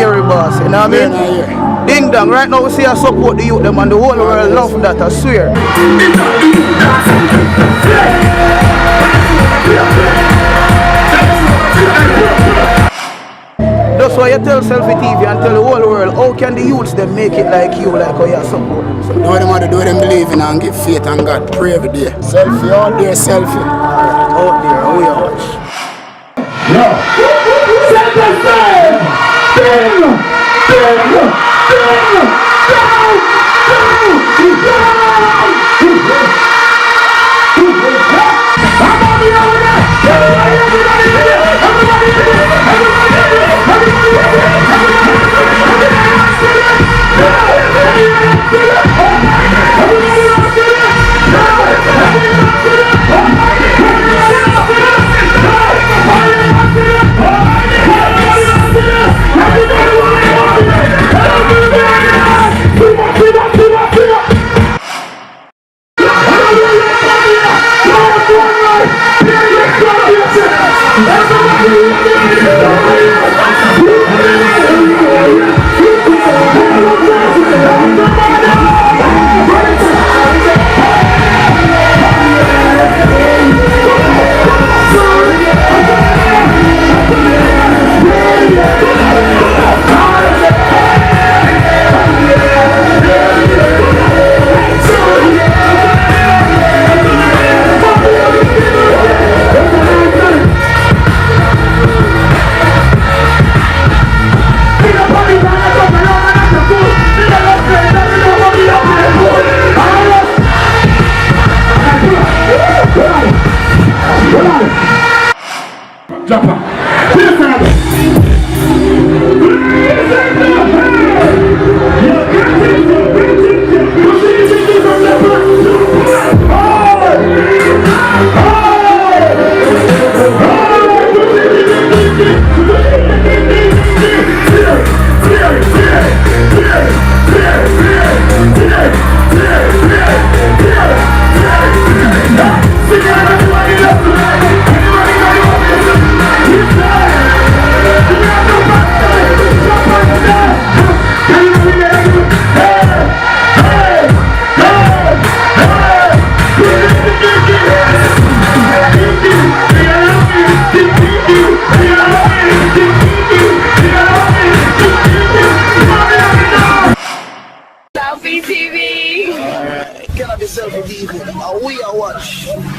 hear it, boss. You know what I mean? Ding dong. Right now we see I support the youth them and the whole world love that, I swear. That's why you tell Selfi TV and tell the whole world, how can the youths them make it like you, like how you support them? So, do what them want to do, them believe in and give faith and God. Pray every day. Selfi out there, Selfi. Alright, out there, how you watch? Yo! Kanabis Selfi TV, we are watch.